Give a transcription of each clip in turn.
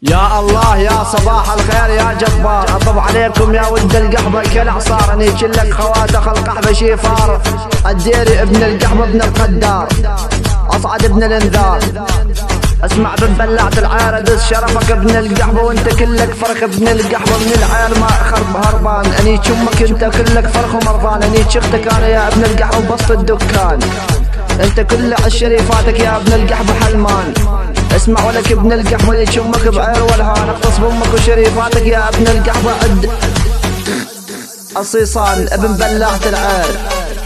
يا الله يا صباح الخير يا جبار، اطب عليكم يا ولد القحبه كالاعصار، اني كلك خواتخ القحبه شيفار، الديري ابن القحبه ابن القدار، اصعد ابن الانذار، اسمع ببلعت العير دس شرفك ابن القحبه وانت كلك فرخ ابن القحبه من العير ما خرب هربان، اني شمك انت كلك فرخ ومرضان، اني شختك انا يا ابن القحبه بسط الدكان، انت كل عالشريفاتك يا ابن القحبه حلمان، اسمع ولك ابن القحبه يشمك بعير والهان، اقتص بامك وشريفاتك يا ابن القحبه عد الصيصان ابن بلاعة العير،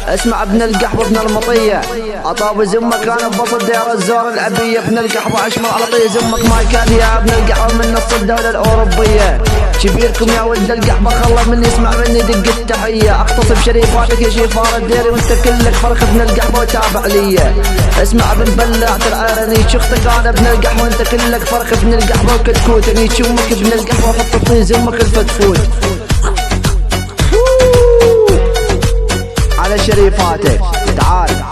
اسمع ابن القحبه ابن المطيه، اطاب زمك انا ببسط دير الزور الابيه، ابن القحبه اشمر على طي زمك ما كان يا ابن القحبه من نص الدوله الاوروبيه، شبيركم يا ولد القحبه خله من يسمع مني دق التحيه، اغتصب شريفاتك يا شيفار الديري وانت كلك فرخ ابن القحبه وتابع لي، اسمع ابن بلاعة العير اني شختك انا ابن القحبه وانت كلك فرخ ابن القحبه وكتكوت، اني شمك ابن القحبه وحط طي زمك الفتفوت على شريفاتك. تعال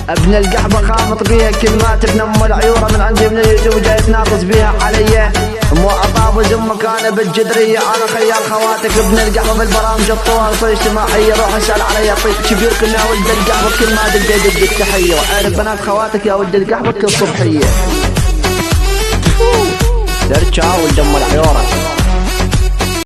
ابن القحبه خامط بيها كلمات ابن ام العيوره من عندي من اليوتيوب جاي تناقص بيها علي، مو عطاب وزمك انا بالجدريه، انا خيال خواتك ابن القحبه بالبرامج الطوال اجتماعيه، روح اسال علي طيب كبيركم يا ولد القحبه كل ما دق التحيه، وعارف بنات خواتك يا ولد القحبه كل صبحيه. درجه ولد ام العيوره.